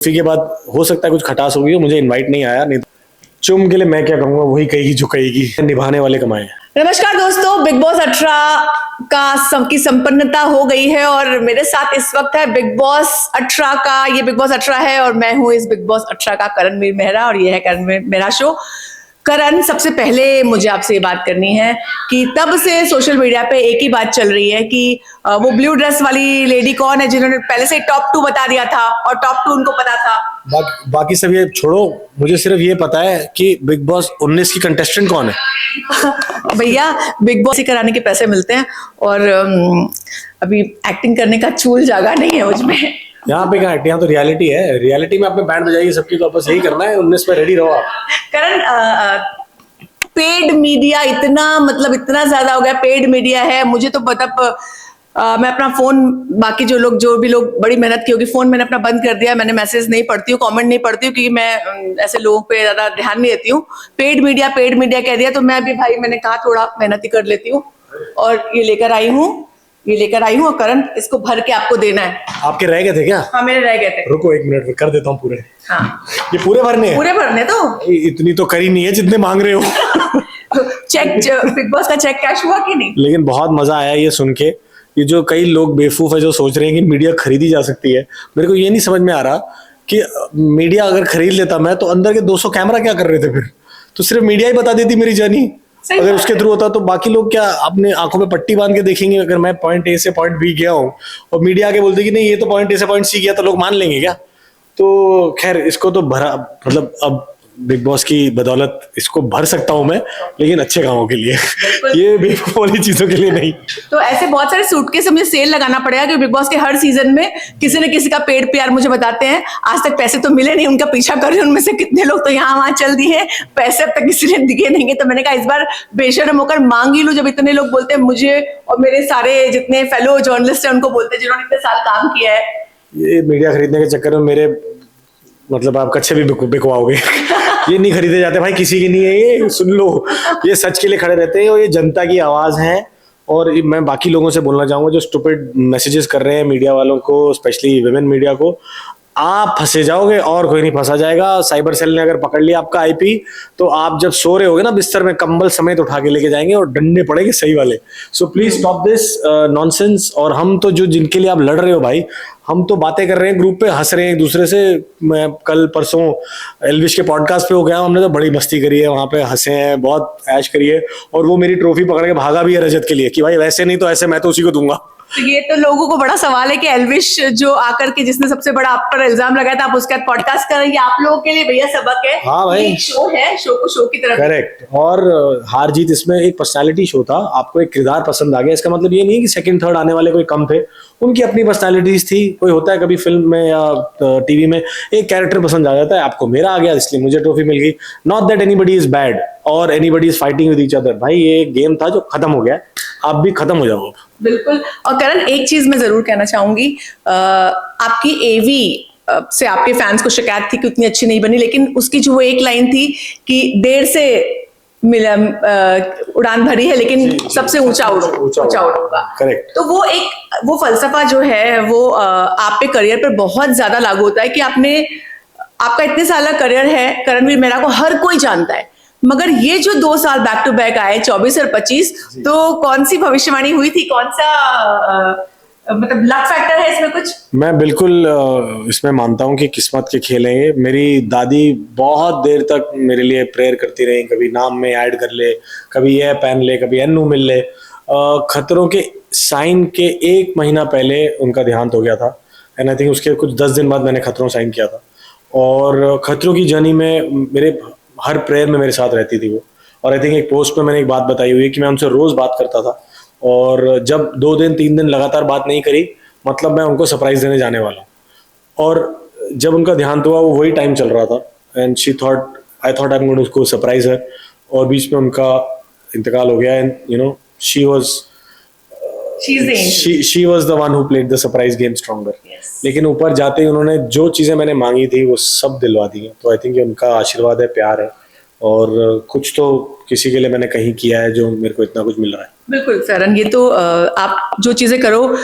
Trophy के बाद हो सकता है कुछ खटास होगी, मुझे इनवाइट नहीं आया। नहीं चुम के लिए मैं क्या कहूंगा, वही कहेगी जो कहेगी, निभाने वाले कमाए। नमस्कार दोस्तों, बिग बॉस 18 का सबकी संपन्नता हो गई है और मेरे साथ इस वक्त है बिग बॉस 18 का, ये बिग बॉस 18 है और मैं हूँ इस बिग बॉस 18 का करणवीर मेहरा और ये है करण मेरा शो। करण, सबसे पहले मुझे आपसे ये बात करनी है कि तब से सोशल मीडिया पे एक ही बात चल रही है कि वो ब्लू ड्रेस वाली लेडी कौन है जिन्होंने पहले से टॉप 2 बता दिया था और टॉप 2 उनको पता था। बाकी सब ये छोड़ो, मुझे सिर्फ ये पता है कि बिग बॉस 19 की कंटेस्टेंट कौन है। भैया, बिग बॉस ही कराने के पैसे मिलते हैं और अभी एक्टिंग करने का चूल जागा नहीं है मुझ में। यहाँ पे क्या, यहाँ तो रियलिटी है। रियलिटी में आपने बैंड बजाई सबकी, तो बस यही करना है। 19 में रेडी रहो आप। करण, पेड मीडिया इतना ज्यादा हो गया, पेड मीडिया है। मुझे तो मतलब मैं अपना फोन, बाकी जो भी लोग बड़ी मेहनत की होगी, फोन मैंने अपना बंद कर दिया। मैंने मैसेज नहीं पढ़ती हूँ, कमेंट नहीं पढ़ती हूँ, क्योंकि मैं ऐसे लोगों पे ज्यादा ध्यान नहीं देती हूँ। पेड मीडिया कह दिया तो मैं भी भाई, मैंने कहा थोड़ा मेहनत ही कर लेती हूँ और ये लेकर आई हूँ और करण, इसको भर के आपको देना है। आपके रह गए थे क्या? हाँ, मेरे रह गए थे। रुको 1 मिनट में कर देता हूँ पूरे। हाँ, ये पूरे भरने हैं? पूरे भरने तो इतनी तो करी नहीं है जितने मांग रहे हो। चेक, बिग बॉस का चेक कैश हुआ कि नहीं? लेकिन बहुत मजा आया ये सुन के। ये जो कई लोग बेवकूफ है जो सोच रहे हैं कि मीडिया खरीदी जा सकती है, मेरे को ये नहीं समझ में आ रहा कि मीडिया अगर खरीद लेता मैं, तो अंदर के 200 कैमरा क्या कर रहे थे फिर? तो सिर्फ मीडिया ही बता देती मेरी जर्नी। अगर उसके थ्रू होता तो बाकी लोग क्या अपने आंखों में पट्टी बांध के देखेंगे? अगर मैं पॉइंट ए से पॉइंट बी गया हूँ और मीडिया आके बोलती कि नहीं ये तो पॉइंट ए से पॉइंट सी गया, तो लोग मान लेंगे क्या? तो खैर, इसको तो भरा, मतलब अब बिग बॉस की बदौलत इसको भर सकता हूं मैं, लेकिन अच्छे कामों के लिए, ये बेवकूफ वाली चीजों के लिए नहीं। तो ऐसे बहुत सारे सूटकेस मुझे सेल लगाना पड़ेगा कि बिग बॉस के हर सीजन में किसी न किसी का पेड़ प्यार मुझे बताते हैं। आज तक पैसे तो मिले नहीं, उनका पीछा कर रहे हैं, उनमें से कितने लोग तो यहाँ वहां चल दिए, पैसे अब तक किसी ने दिए नहीं है। तो मैंने कहा इस बार बेशर्म होकर मांग ही लूं, जब इतने लोग बोलते हैं मुझे और मेरे सारे जितने फेलो जर्नलिस्ट हैं उनको बोलते हैं जिन्होंने इतने साल काम किया है। ये मीडिया खरीदने के चक्कर में मेरे, मतलब आप कच्चे भी बिकवाओगे। ये नहीं खरीदे जाते भाई, किसी की नहीं है ये, सुन लो। ये सच के लिए खड़े रहते हैं और ये जनता की आवाज है। और मैं बाकी लोगों से बोलना चाहूंगा जो स्टूपिड मैसेजेस कर रहे हैं मीडिया वालों को, स्पेशली विमेन मीडिया को, आप फंसे जाओगे और कोई नहीं फंसा जाएगा। साइबर सेल ने अगर पकड़ लिया आपका आईपी, तो आप जब सो रहे होगे ना बिस्तर में, कंबल समेत उठा के लेके जाएंगे और डंडे पड़ेंगे सही वाले। So please stop this nonsense. और हम तो जो जिनके लिए आप लड़ रहे हो भाई, हम तो बातें कर रहे हैं ग्रुप पे, हंस रहे हैं एक दूसरे से। मैं कल परसों एल्विश के पॉडकास्ट पे हो गया, हमने तो बड़ी मस्ती करी है वहां पे, हंसे हैं, बहुत ऐश करी है। और वो मेरी ट्रॉफी पकड़ के भागा भी है रजत के लिए कि भाई वैसे नहीं तो ऐसे, मैं तो उसी को दूंगा। तो ये तो लोगों को बड़ा सवाल है कि एल्विश जो आकर के जिसने सबसे बड़ा आप पर इल्जाम लगाया था, आप उसका पॉडकास्ट कर रहे हैं। आप लोगों के लिए भैया सबक है। हाँ भाई, एक शो है, शो को शो की तरफ। करेक्ट। और हार जीत इसमें एक पर्सनालिटी शो था, आपको एक किरदार पसंद आ गया, इसका मतलब ये नहीं है कि सेकंड थर्ड आने वाले कोई कम थे। उनकी अपनी पर्सनालिटीज थी। कोई होता है कभी फिल्म में या टीवी में एक कैरेक्टर पसंद आ जाता है, आपको मेरा आ गया इसलिए मुझे ट्रॉफी मिल गई। Not that anybody is bad और anybody is fighting with each other. भाई ये एक गेम था जो खत्म हो गया, आप भी खत्म हो जाओ। बिल्कुल। और करण, एक चीज मैं जरूर कहना चाहूंगी, आपकी एवी से आपके फैंस को शिकायत थी कि उतनी अच्छी नहीं बनी, लेकिन उसकी जो वो एक लाइन थी कि देर से मिला उड़ान भरी है लेकिन सबसे ऊंचा उड़ूंगा। करेक्ट। तो वो फलसफा जो है वो आप पे करियर पर बहुत ज्यादा लागू होता है कि आपका इतने साल का करियर है, करणवीर मेहरा को हर कोई जानता है, मगर ये जो 2 साल बैक टू बैक आए 24 और 25, तो कौन सी भविष्यवाणी हुई थी, कौन सा मतलब लक फैक्टर है इसमें कुछ? मैं बिल्कुल इसमें मानता हूँ कि किस्मत के खेल हैं ये। मेरी दादी बहुत देर तक मेरे लिए प्रेयर करती रही, कभी नाम में ऐड कर ले, कभी ये पहन ले, कभी एन्नू मिल ले। खतरों के साइन के 1 महीना पहले उनका देहांत हो गया था, एंड आई थिंक उसके कुछ 10 दिन बाद मैंने खतरों साइन किया था। और खतरों की जर्नी में मेरे हर प्रेयर में मेरे साथ रहती थी वो। और आई थिंक एक पोस्ट में मैंने एक बात बताई हुई है कि मैं उनसे रोज बात करता था, और जब 2 दिन 3 दिन लगातार बात नहीं करी, मतलब मैं उनको सरप्राइज देने जाने वाला हूँ। और जब उनका देहांत हुआ वो वही टाइम चल रहा था, and I thought I am going to surprise her. और बीच में उनका इंतकाल हो गया, and you know she was the one who played the surprise game stronger. लेकिन ऊपर जाते ही उन्होंने जो चीजें मैंने मांगी थी वो सब दिलवा दी हैं। तो आई थिंक उनका आशीर्वाद है, प्यार है, और कुछ तो किसी के लिए मैंने कहीं किया है जो मेरे को इतना कुछ मिल रहा है। बिल्कुल करण, ये तो आप जो चीजें करो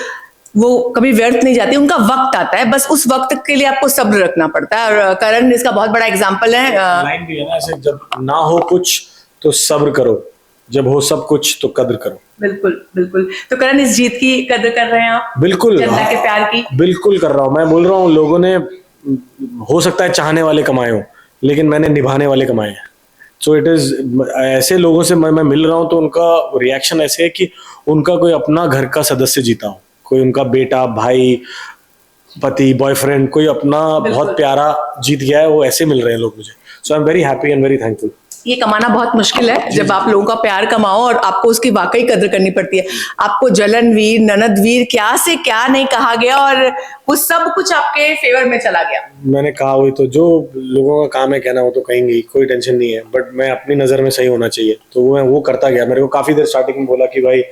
वो कभी व्यर्थ नहीं जाती, उनका वक्त आता है, बस उस वक्त के लिए आपको सब्र रखना पड़ता है। और करण इसका बहुत बड़ा एग्जाम्पल है। लाइन भी है ना ऐसे, जब ना हो कुछ तो सब्र करो, जब हो सब कुछ तो कद्र करो। बिल्कुल बिल्कुल। तो करण, इस जीत की कद्र कर रहे हैं आप? बिल्कुल, जनता के प्यार की? बिल्कुल कर रहा हूँ। मैं बोल रहा हूँ, लोगों ने, हो सकता है चाहने वाले कमाए हो, लेकिन मैंने निभाने वाले कमाए हैं। सो इट इज, ऐसे लोगों से मैं मिल रहा हूँ तो उनका रिएक्शन ऐसे है कि उनका कोई अपना घर का सदस्य जीता हो, कोई उनका बेटा, भाई, पति, बॉयफ्रेंड, कोई अपना बहुत प्यारा जीत गया है, वो ऐसे मिल रहे हैं लोग मुझे। So I am very happy and very thankful. ये कमाना बहुत मुश्किल है, जब आप लोगों का प्यार कमाओ और आपको उसकी वाकई कद्र करनी पड़ती है। आपको जलन वीर, ननद वीर, क्या से क्या नहीं कहा गया, और वो सब कुछ आपके फेवर में चला गया। मैंने कहा हुई तो, जो लोगों का काम है कहना वो तो कहेंगे ही, कोई टेंशन नहीं है, बट मैं अपनी नज़र में सही होना चाहिए, तो मैं वो करता गया। मेरे को काफ़ी देर स्टार्टिंग में बोला कि भाई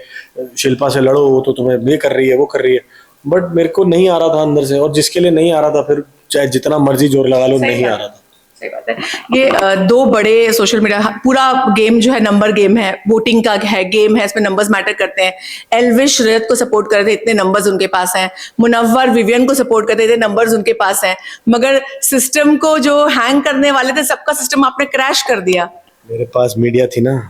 शिल्पा से लड़ो, वो तो तुम्हें ये कर रही है, वो कर रही है, बट मेरे को नहीं आ रहा था अंदर से, और जिसके लिए नहीं आ रहा था, फिर चाहे जितना मर्जी जोर लगा लो, नहीं आ रहा था। सही बात है। ये दो बड़े सोशल मीडिया, पूरा गेम जो है नंबर गेम है, वोटिंग का है गेम है, इसमें नंबर्स मैटर करते हैं। एल्विश रजत को सपोर्ट कर रहे थे, इतने नंबर्स उनके पास हैं। मुनव्वर विवियन को सपोर्ट करते थे, नंबर्स उनके पास हैं। मगर सिस्टम को जो हैंग करने वाले थे, सबका सिस्टम आपने क्रैश कर दिया। मेरे पास मीडिया थी ना।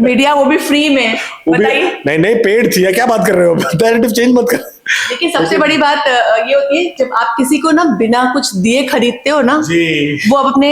मीडिया, वो भी फ्री में, बताइए। नहीं नहीं, पेड थी, क्या बात कर रहे हो, नैरेटिव चेंज मत कर। लेकिन सबसे बड़ी बात ये होती है, जब आप किसी को ना बिना कुछ दिए खरीदते हो ना, वो अब अपने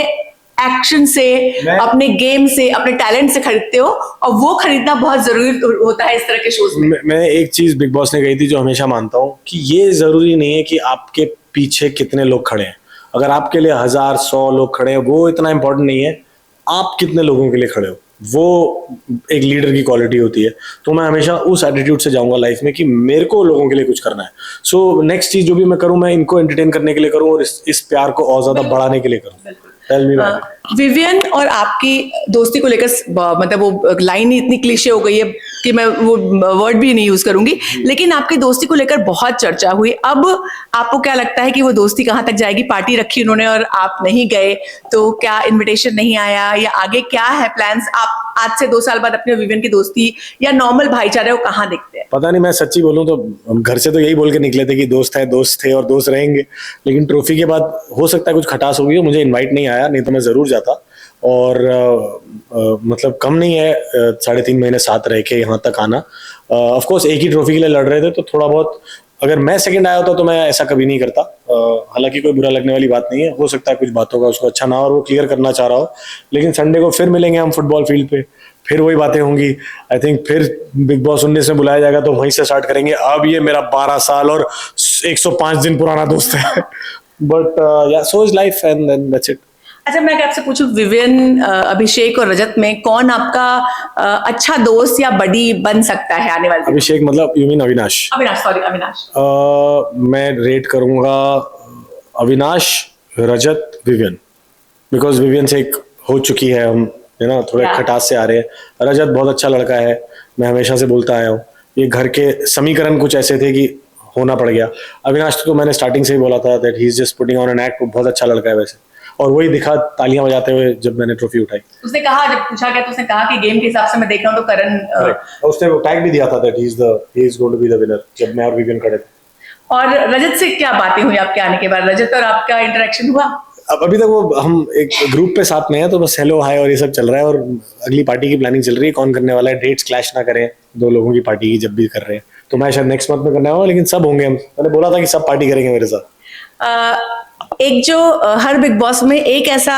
एक्शन से, अपने गेम से, अपने टैलेंट से खरीदते हो, और वो खरीदना बहुत जरूरी होता है इस तरह के शोज में। मैं एक चीज बिग बॉस ने कही थी जो हमेशा मानता हूँ, कि ये जरूरी नहीं है कि आपके पीछे कितने लोग खड़े हैं। अगर आपके लिए 1000 100 लोग खड़े हैं, वो इतना इंपॉर्टेंट नहीं है, आप कितने लोगों के लिए खड़े हो, वो एक लीडर की क्वालिटी होती है। तो मैं हमेशा उस एटीट्यूड से जाऊंगा लाइफ में कि मेरे को लोगों के लिए कुछ करना है। सो नेक्स्ट चीज जो भी मैं करूं, मैं इनको एंटरटेन करने के लिए करूं, और इस प्यार को और ज्यादा बढ़ाने के लिए करूं। विवियन और आपकी दोस्ती को लेकर, मतलब वो लाइन ही इतनी क्लीशे हो गई है कि मैं वो वर्ड भी नहीं यूज करूंगी, लेकिन आपकी दोस्ती को लेकर बहुत चर्चा हुई। अब आपको क्या लगता है कि वो दोस्ती कहाँ तक जाएगी? पार्टी रखी उन्होंने और आप नहीं गए, तो क्या इनविटेशन नहीं आया, या आगे क्या है प्लान्स? आप आज से 2 साल बाद अपने विवियन की दोस्ती या नॉर्मल भाईचारे को कहाँ देखते हैं? पता नहीं, मैं सच्ची बोलूं तो हम घर से तो यही बोल के निकले थे कि दोस्त है, दोस्त थे और दोस्त रहेंगे, लेकिन ट्रॉफी के बाद हो सकता है कुछ खटास होगी, मुझे इनवाइट नहीं आया, नहीं तो मैं जरूर जाता। और मतलब कम नहीं है 3.5 महीने साथ रह के यहाँ तक आना। ऑफ कोर्स एक ही ट्रॉफी के लिए लड़ रहे थे, तो थोड़ा बहुत, अगर मैं सेकंड आया होता तो मैं ऐसा कभी नहीं करता। हालांकि कोई बुरा लगने वाली बात नहीं है, हो सकता है कुछ बातों का उसको अच्छा ना हो और वो क्लियर करना चाह रहा हो, लेकिन संडे को फिर मिलेंगे हम फुटबॉल फील्ड पे, फिर वही बातें होंगी। आई थिंक फिर बिग बॉस 19 में बुलाया जाएगा तो वहीं से स्टार्ट करेंगे। अब ये मेरा 12 साल और 105 दिन पुराना दोस्त है, बट या so is life and that's it. अच्छा, मैं आपसे पूछूं, विवियन, अभिषेक और रजत में कौन आपका अच्छा दोस्त या बडी बन सकता है आने वाले? अभिषेक मतलब यू मीन अविनाश? अविनाश। मैं रेट करूंगा अविनाश, रजत, विवियन, बिकॉज विवियन से एक हो चुकी है, हम है ना थोड़े खटास से आ रहे हैं। रजत बहुत अच्छा लड़का है, मैं हमेशा से बोलता आया हूँ। ये घर के समीकरण कुछ ऐसे थे कि होना पड़ गया। अविनाश तो मैंने स्टार्टिंग से ही बोला था that he is just putting on an act, बहुत अच्छा लड़का है वैसे, और वही दिखा तालियां बजाते हुए जब मैंने ट्रॉफी उठाई। उसने कहा, जब पूछा गया तो उसने कहा कि गेम के हिसाब से मैं देख रहा हूं तो करण, उसने वो टैग भी दिया था that he is going to be the winner, जब मैं और विवियन खड़े थे। और रजत से क्या बातें हुई आपके आने के बाद? रजत और आपका इंटरेक्शन हुआ? अब अभी तक वो हम एक ग्रुप पे साथ में हैं, तो बस हेलो हाय और ये सब चल रहा है, और अगली पार्टी की प्लानिंग चल रही है, कौन करने वाला है, डेट्स क्लैश ना करें दो लोगों की पार्टी की जब भी कर रहे हैं। तो मैं शायद नेक्स्ट मंथ में करने वाला, लेकिन सब होंगे हम, मैंने बोला था कि सब पार्टी करेंगे मेरे साथ। एक जो हर बिग बॉस में एक ऐसा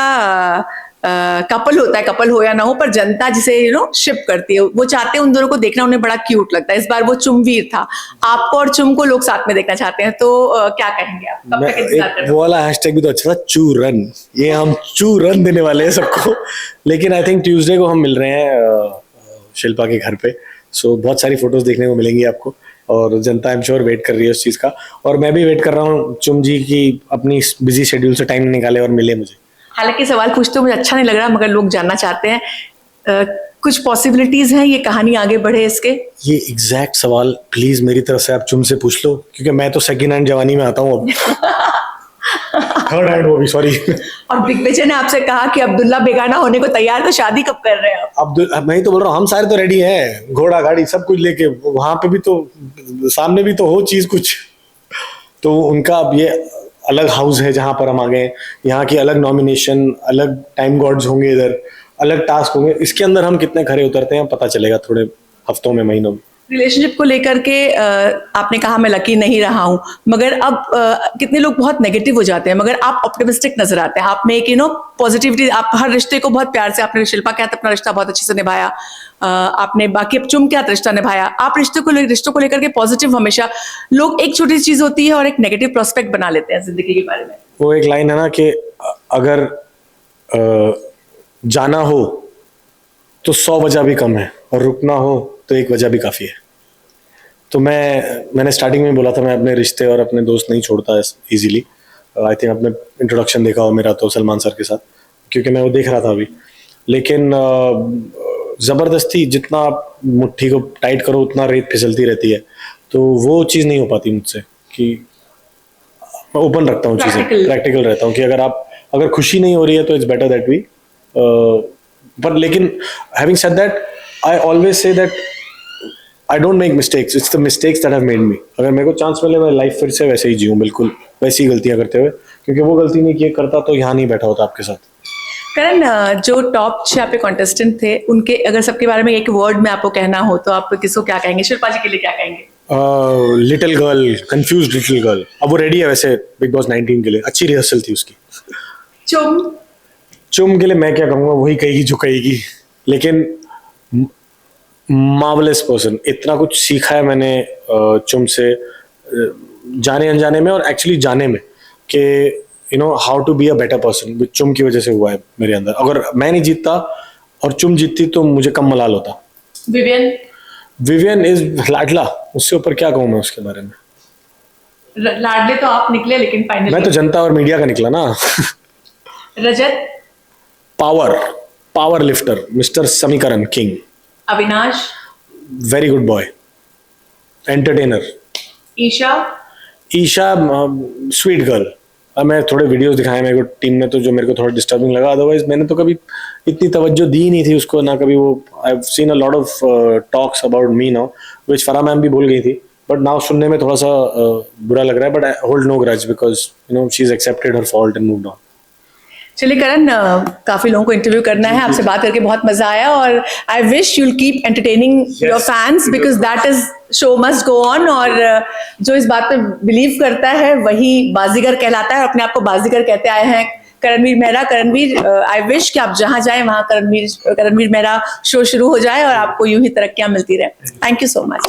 कपल होता है, कपल हो या ना हो, पर जनता जिसे शिप करती है, वो चाहते हैं उन दोनों को देखना, उन्हें बड़ा क्यूट लगता है। इस बार वो चुमवीर था, आपको और चुम को लोग साथ में देखना चाहते हैं, तो क्या कहेंगे आप? कब तक इंतजार करें? वो वाला हैशटैग भी तो अच्छा था, चूरन, ये हम चूरन देने वाले हैं सबको। लेकिन आई थिंक ट्यूसडे को हम मिल रहे हैं शिल्पा के घर पे, सो बहुत सारी फोटोज देखने को मिलेंगी आपको, और जनता आई एम श्योर वेट कर रही है उस चीज का, और मैं भी वेट कर रहा हूँ चुम जी की अपनी बिजी शेड्यूल से टाइम निकाले और मिले मुझे। हालांकि सवाल पूछते मुझे अच्छा नहीं लग रहा, मगर लोग जानना चाहते हैं, कुछ पॉसिबिलिटीज हैं ये कहानी आगे बढ़े इसके? ये एग्जैक्ट सवाल प्लीज मेरी तरफ से आप चुम से पूछ लो, क्योंकि मैं तो सेकंड हैंड जवानी में आता हूँ अब। थर्ड हैंड वो भी, सॉरी। और दिग्विजय ने आपसे कहा कि अब्दुल्ला बेगाना होने को तैयार, तो शादी कब कर रहे हैं आप? अब मैं ही तो बोल रहा हूँ, हम सारे तो रेडी हैं, घोड़ा गाड़ी सब कुछ लेके, वहां पे भी तो सामने भी तो हो चीज कुछ। तो उनका अब ये अलग हाउस है जहां पर हम आ गए, यहाँ की अलग नॉमिनेशन, अलग टाइम गॉड्स होंगे इधर, अलग टास्क होंगे, इसके अंदर हम कितने खरे उतरते हैं पता चलेगा थोड़े हफ्तों में, महीनों में। रिलेशनशिप को लेकर के आपने कहा मैं लकी नहीं रहा हूं, मगर अब कितने लोग बहुत नेगेटिव हो जाते हैं, मगर आप ऑप्टिमिस्टिक नजर आते हैं, आप में एक पॉजिटिविटी, आप हर रिश्ते को बहुत प्यार से, आपने शिल्पा के साथ अपना रिश्ता बहुत अच्छे से निभाया, आपने बाकी अब चुम के साथ रिश्ता निभाया, आप रिश्तों को लेकर के पॉजिटिव हमेशा। लोग एक छोटी चीज होती है और एक नेगेटिव प्रोस्पेक्ट बना लेते हैं जिंदगी के बारे में। वो एक लाइन है ना कि अगर जाना हो तो 100 वजह भी कम है, और रुकना हो तो एक वजह भी काफी है। तो मैंने स्टार्टिंग में बोला था, मैं अपने रिश्ते और अपने दोस्त नहीं छोड़ता इजीली। आई थिंक आपने इंट्रोडक्शन देखा हो मेरा तो सलमान सर के साथ, क्योंकि मैं वो देख रहा था अभी। लेकिन जबरदस्ती जितना आप मुट्ठी को टाइट करो उतना रेत फिसलती रहती है, तो वो चीज़ नहीं हो पाती मुझसे। कि मैं ओपन रखता हूँ चीज़ें, प्रैक्टिकल रहता हूँ कि अगर खुशी नहीं हो रही है तो इट्स बेटर दैट वी, पर लेकिन having said that, I always say that I don't make mistakes, it's the mistakes that have made me. अगर मेरे को चांस मिले मैं लाइफ फिर से वैसे ही जीऊँ, बिल्कुल वैसी ही गलतियां करते हुए, क्योंकि वो गलती नहीं किए करता तो यहाँ नहीं बैठा होता आपके साथ। करण, जो टॉप 6 पे कॉन्टेस्टेंट थे, उनके अगर सबके बारे में एक वर्ड में आपको कहना हो तो आप किसको क्या कहेंगे? शिल्पा जी के लिए क्या कहेंगे? Little girl, confused little girl. अब वो रेडी है वैसे बिग बॉस 19 के लिए, अच्छी रिहर्सल थी उसकी। चुम के लिए मैं क्या कहूँगा, वही कहेगी जो कहेगी, लेकिन मार्वलेस पर्सन। इतना कुछ सीखा है मैंने चुम से, जाने अनजाने में और एक्चुअली जाने में, कि you know how to be a better person. चुम की वजह से हुआ है मेरे अंदर। अगर मैं नहीं जीतता और चुम जीतती तो मुझे कम मलाल होता। विवियन इज लाडला, उससे ऊपर क्या कहूँ मैं उसके बारे में। लाडले तो आप निकले, लेकिन फाइनली मैं तो जनता और मीडिया का निकला ना। रजत, पावर लिफ्टर, मिस्टर समीकरण king. Avinash, very good boy, entertainer. Isha sweet girl. अब मैं थोड़े वीडियोस दिखाए मेरे को टीम में, तो जो मेरे को थोड़ा डिस्टर्बिंग लगा, अदरवाइज मैंने तो कभी इतनी तवज्जो दी नहीं थी उसको, ना कभी वो। I have seen a lot of talks about me now, which Farah ma'am भी बोल गई थी, बट नाउ सुनने में थोड़ा सा बुरा लग रहा है, but I hold no grudge because you know she is accepted her fault and moved on. चलिए करण, काफी लोगों को इंटरव्यू करना है, आपसे बात करके बहुत मजा आया, और I wish you'll keep entertaining your fans, because that is show must go on. और जो इस बात पे बिलीव करता है वही बाजीगर कहलाता है, और अपने आप को बाजीगर कहते आए हैं करणवीर मेहरा। करणवीर, आई विश कि आप जहां जाएं वहां करणवीर मेहरा शो शुरू हो जाए और आपको यूं ही तरक्कियां मिलती रहे। Thank you so much.